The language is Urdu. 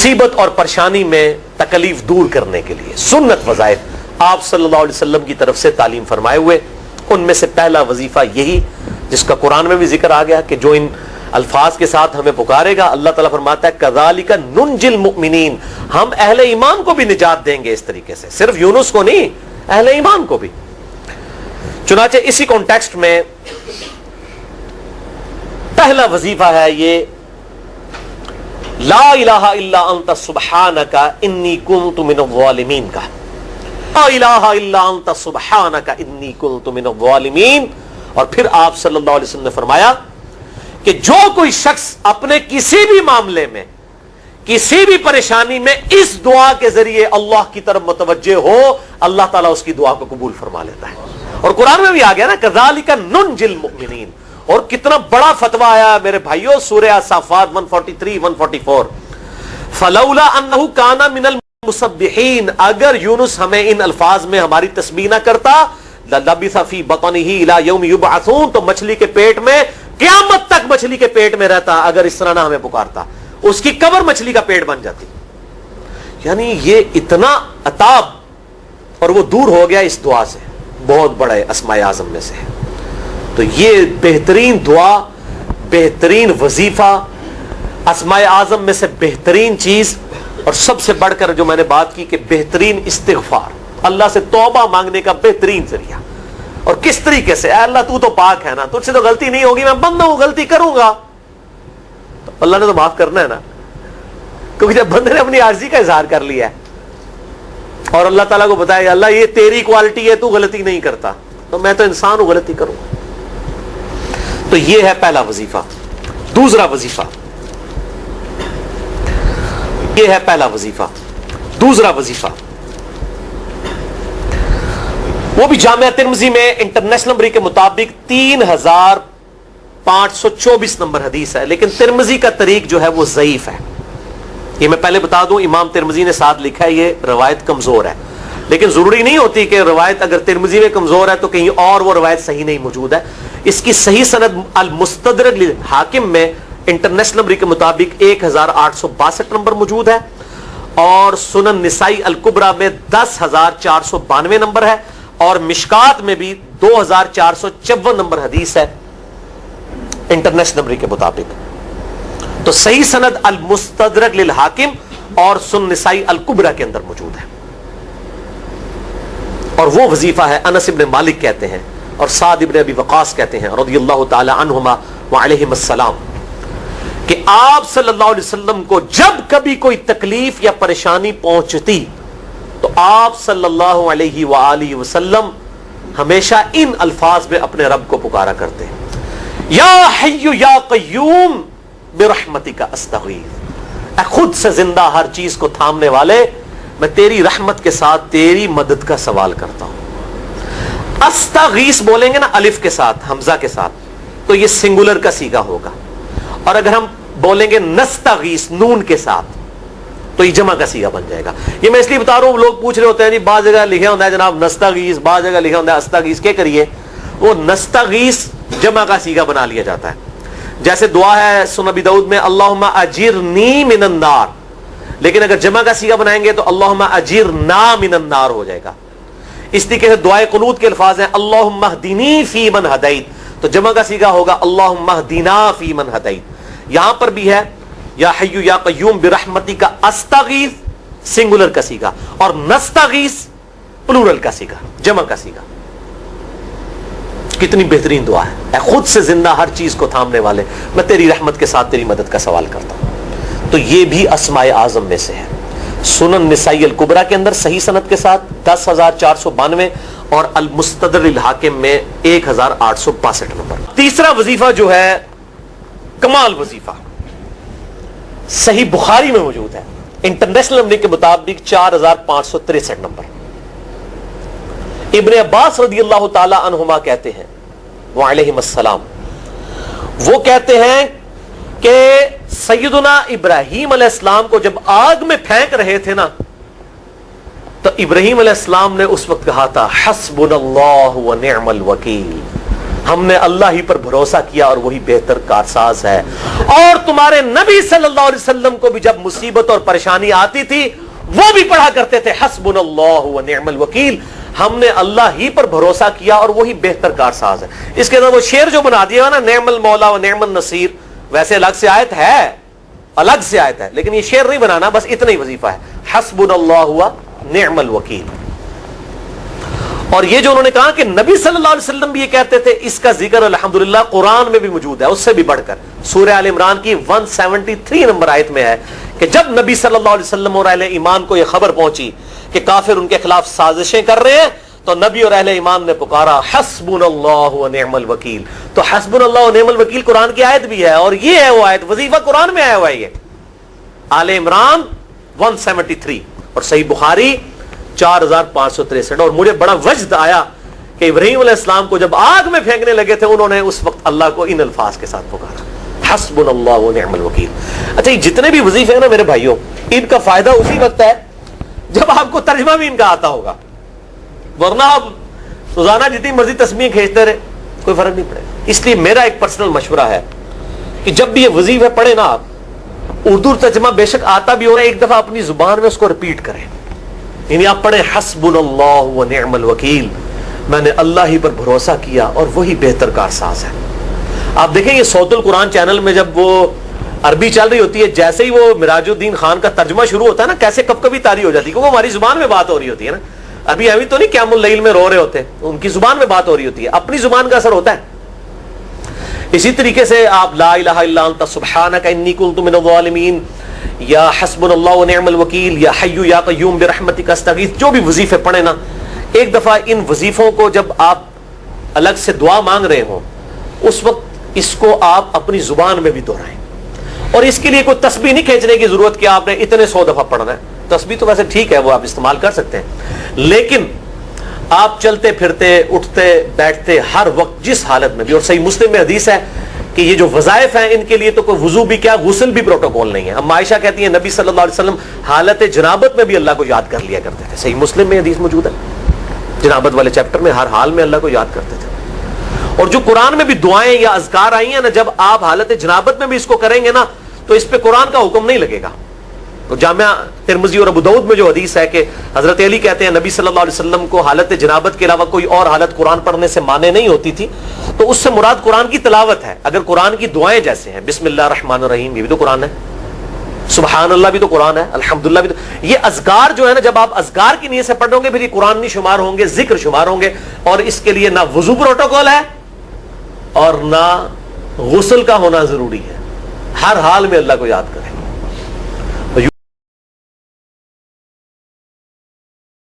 مصیبت اور پریشانی میں تکلیف دور کرنے کے لیے سنت وظائف آپ صلی اللہ علیہ وسلم کی طرف سے تعلیم فرمائے ہوئے. ان میں سے پہلا وظیفہ یہی جس کا قرآن میں بھی ذکر آ گیا کہ جو ان الفاظ کے ساتھ ہمیں پکارے گا, اللہ تعالیٰ فرماتا ہے کذالک ننجی المؤمنین, ہم اہل ایمان کو بھی نجات دیں گے اس طریقے سے, صرف یونس کو نہیں, اہل ایمان کو بھی. چنانچہ اسی کانٹیکسٹ میں پہلا وظیفہ ہے یہ لا الہ الا انت سبحانک انی کنت من الظالمین کا. لا الہ الا انت سبحانک انی کنت من الظالمین. اور پھر آپ صلی اللہ علیہ وسلم نے فرمایا کہ جو کوئی شخص اپنے کسی بھی معاملے میں, کسی بھی پریشانی میں اس دعا کے ذریعے اللہ کی طرف متوجہ ہو, اللہ تعالیٰ اس کی دعا کو قبول فرما لیتا ہے. اور قرآن میں بھی آ گیا نا کذالک ننجی المؤمنین. اور کتنا بڑا فتویٰ آیا میرے بھائیوں, سورہ الصافات 143 144, فلولا انہ کان من المسبحین, اگر یونس ہمیں ان الفاظ میں ہماری تسبیح نہ کرتا, للبث فی بطنہ الی یوم یبعثون, تو مچھلی کے پیٹ میں قیامت تک مچھلی کے پیٹ میں رہتا اگر اس طرح نہ ہمیں پکارتا, اس کی قبر مچھلی کا پیٹ بن جاتی. یعنی یہ اتنا عطاب, اور وہ دور ہو گیا اس دعا سے, بہت بڑے اسماء اعظم میں سے ہے. تو یہ بہترین دعا, بہترین وظیفہ, اسماء اعظم میں سے بہترین چیز, اور سب سے بڑھ کر جو میں نے بات کی کہ بہترین استغفار, اللہ سے توبہ مانگنے کا بہترین ذریعہ. اور کس طریقے سے, اے اللہ تو تو پاک ہے نا, تجھ سے تو غلطی نہیں ہوگی, میں بندہ ہوں, غلطی کروں گا, تو اللہ نے تو معاف کرنا ہے نا, کیونکہ جب بندے نے اپنی عاجزی کا اظہار کر لیا ہے اور اللہ تعالیٰ کو بتایا اللہ یہ تیری کوالٹی ہے, تو غلطی نہیں کرتا, تو میں تو انسان ہوں, غلطی کروں. تو یہ ہے پہلا وظیفہ. دوسرا وظیفہ, یہ ہے پہلا وظیفہ. دوسرا وظیفہ وہ بھی جامعہ ترمذی میں انٹرنیشنل نمبر کے مطابق 3524 نمبر حدیث ہے, لیکن ترمذی کا طریق جو ہے وہ ضعیف ہے. یہ میں پہلے بتا دوں, امام ترمذی نے ساتھ لکھا ہے یہ روایت کمزور ہے, لیکن ضروری نہیں ہوتی کہ روایت اگر ترمذی میں کمزور ہے تو کہیں اور وہ روایت صحیح نہیں موجود ہے. اس کی صحیح سند المستدرک للحاکم میں انٹرنیشنل نمبر کے مطابق 1862 نمبر موجود ہے, اور سنن نسائی الکبریٰ میں 10492 نمبر ہے, اور مشکات میں بھی 2454 نمبر حدیث ہے انٹرنیشنل نمبر کے مطابق. تو صحیح سند المستدرک للحاکم اور سنن نسائی الکبریٰ کے اندر موجود ہے. اور وہ وظیفہ ہے انس ابن مالک کہتے ہیں اور سعد ابن ابی وقاص کہتے ہیں رضی اللہ تعالی عنہما وعلیہم السلام, کہ آپ صلی اللہ علیہ وسلم کو جب کبھی کوئی تکلیف یا پریشانی پہنچتی تو آپ صلی اللہ علیہ وآلہ وسلم ہمیشہ ان الفاظ میں اپنے رب کو پکارا کرتے ہیں, یا حی یا قیوم برحمتک استغیث, اے خود سے زندہ ہر چیز کو تھامنے والے, میں تیری رحمت کے ساتھ تیری مدد کا سوال کرتا ہوں. استغیث بولیں گے نا الف کے ساتھ, حمزہ کے ساتھ, تو یہ سنگولر کا صیغہ ہوگا, اور اگر ہم بولیں گے نستغیث نون کے ساتھ تو یہ جمع کا صیغہ بن جائے گا. یہ میں اس لیے بتا رہا ہوں, لوگ پوچھ رہے ہوتے ہیں جی بعض جگہ لکھا ہوتا ہے جناب نستغیث, بعض جگہ لکھا ہوتا ہے استغیث, کیا کریے, وہ نستغیث جمع کا صیغہ بنا لیا جاتا ہے. جیسے دعا ہے سنن ابی داؤد میں اللہم اجرنی من النار, لیکن اگر جمع کا صیغہ بنائیں گے تو اللہم اجرنا من النار ہو جائے گا. اس طریقے سے دعائے قنوت کے الفاظ ہیں اللہم اہدنی فی من ہدیت, تو جمع کا صیغہ ہوگا اللہم اہدنا فی من ہدیت. یہاں پر بھی ہے یا حی یا قیوم برحمتک استغیث سنگولر کا صیغہ, اور نستغیث پلورل کا صیغہ, جمع کا صیغہ. کتنی بہترین دعا ہے, اے خود سے زندہ ہر چیز کو تھامنے والے, میں تیری رحمت کے ساتھ تیری مدد کا سوال کرتا ہوں. تو یہ بھی اسماء اعظم میں سے ہے. سنن نسائی الکبریٰ کے اندر صحیح سند کے ساتھ 10492 اور المستدرک للحاکم میں 1862 نمبر. تیسرا وظیفہ جو ہے کمال وظیفہ, صحیح بخاری میں موجود ہے انٹرنیشنل نمبر کے مطابق 4563 نمبر. ابن عباس رضی اللہ تعالی عنہما کہتے ہیں وعلیہم السلام, وہ کہتے ہیں کہ سیدنا ابراہیم علیہ السلام کو جب آگ میں پھینک رہے تھے نا, تو ابراہیم علیہ السلام نے اس وقت کہا تھا حسبنا اللہ ونعم الوکیل, ہم نے اللہ ہی پر بھروسہ کیا اور وہی بہتر کارساز ہے. اور تمہارے نبی صلی اللہ علیہ وسلم کو بھی جب مصیبت اور پریشانی آتی تھی وہ بھی پڑھا کرتے تھے حسبنا اللہ و نعم الوکیل. ہم نے اللہ ہی پر بھروسہ کیا اور وہی بہتر کارساز ہے. اس کے اندر وہ شعر جو بنا دیا نا نعم المولا و نعم النصیر, ویسے الگ سے آیت ہے, لیکن یہ شعر نہیں بنانا, بس اتنا ہی وظیفہ ہے حسبنا اللہ و نعم الوکیل. اور یہ جو انہوں نے کہا کہ نبی صلی اللہ علیہ وسلم بھی یہ کہتے تھے, اس کا ذکر الحمدللہ قرآن میں بھی موجود ہے, اس سے بھی بڑھ کر سورہ آل عمران کی 173 نمبر آیت میں ہے کہ جب نبی صلی اللہ علیہ وسلم اور اہل ایمان کو یہ خبر پہنچی کہ کافر ان کے خلاف سازشیں کر رہے ہیں, تو نبی اور اہل ایمان نے پکارا حسبنا اللہ و نعم الوکیل. تو حسبنا اللہ و نعم الوکیل قرآن کی آیت بھی ہے, اور یہ ہے وہ آیت, وظیفہ قرآن میں آیا ہوا ہے. یہ آل عمران 173 اور صحیح بخاری 4563. اور مجھے بڑا وجد آیا کہ ابراہیم علیہ السلام کو جب آگ میں پھینکنے لگے تھے انہوں نے اس وقت اللہ کو ان الفاظ کے ساتھ پکارا حسبنا اللہ و نعم الوکیل. اچھا یہ جتنے بھی وظیفے ہیں نا میرے بھائیوں, ان کا فائدہ اسی وقت ہے جب آپ کو ترجمہ بھی ان کا آتا ہوگا, ورنہ آپ روزانہ جتنی مرضی تسبیح کھینچتے رہے کوئی فرق نہیں پڑے. اس لیے میرا ایک پرسنل مشورہ ہے کہ جب بھی یہ وظیفے پڑھے نا آپ, اردو ترجمہ بے شک آتا بھی ہو رہا ہے, ایک دفعہ اپنی زبان میں اس کو ریپیٹ کریں. یعنی آپ پڑھیں حسبنا اللہ و نعم الوکیل, میں نے اللہ ہی پر بھروسہ کیا اور وہی بہتر کارساز ہے. آپ دیکھیں یہ صوت القرآن چینل میں جب وہ عربی چل رہی ہوتی ہے, جیسے ہی وہ مراج الدین خان کا ترجمہ شروع ہوتا ہے نا, کیسے کب کبھی تاری ہو جاتی ہے, کیونکہ ہماری زبان میں بات ہو رہی ہوتی ہے نا. ابھی تو نہیں قیام اللیل میں رو رہے ہوتے, ان کی زبان میں بات ہو رہی ہوتی ہے, اپنی زبان کا اثر ہوتا ہے. اسی طریقے سے آپ لا الہ الا انت سبحانک انی کنت من الظالمین, یا حسبنا اللہ و نعم الوکیل, یا حی یا قیوم برحمتک استغیث, جو بھی وظیفے پڑھیں نا, ایک دفعہ ان وظیفوں کو جب آپ الگ سے دعا مانگ رہے ہوں اس وقت اس کو آپ اپنی زبان میں بھی دہرائیں. اور اس کے لیے کوئی تسبیح نہیں کھینچنے کی ضرورت کہ آپ نے اتنے 100 دفعہ پڑھنا ہے. تسبیح تو ویسے ٹھیک ہے, وہ آپ استعمال کر سکتے ہیں, لیکن آپ چلتے پھرتے اٹھتے بیٹھتے ہر وقت جس حالت میں بھی, اور صحیح مسلم میں حدیث ہے کہ یہ جو وظائف ہیں ان کے لیے تو کوئی وضو بھی کیا, غسل بھی پروٹوکول نہیں ہے. اب عائشہ کہتی ہیں نبی صلی اللہ علیہ وسلم حالت جنابت میں بھی اللہ کو یاد کر لیا کرتے تھے. صحیح مسلم میں حدیث موجود ہے, جنابت والے چیپٹر میں, ہر حال میں اللہ کو یاد کرتے تھے. اور جو قرآن میں بھی دعائیں یا اذکار آئی ہیں نا, جب آپ حالت جنابت میں بھی اس کو کریں گے نا تو اس پہ قرآن کا حکم نہیں لگے گا. تو جامعہ ترمذی اور ابو داؤد میں جو حدیث ہے کہ حضرت علی کہتے ہیں نبی صلی اللہ علیہ وسلم کو حالت جنابت کے علاوہ کوئی اور حالت قرآن پڑھنے سے مانے نہیں ہوتی تھی, تو اس سے مراد قرآن کی تلاوت ہے. اگر قرآن کی دعائیں جیسے ہیں بسم اللہ الرحمن الرحیم, یہ بھی تو قرآن ہے, سبحان اللہ بھی تو قرآن ہے, الحمدللہ بھی تو, یہ اذکار جو ہے نا جب آپ اذکار کی نیت سے پڑھ رہے ہوں گے پھر یہ قرآن نہیں شمار ہوں گے, ذکر شمار ہوں گے. اور اس کے لیے نہ وضو پروٹوکول ہے اور نہ غسل کا ہونا ضروری ہے, ہر حال میں اللہ کو یاد کریں.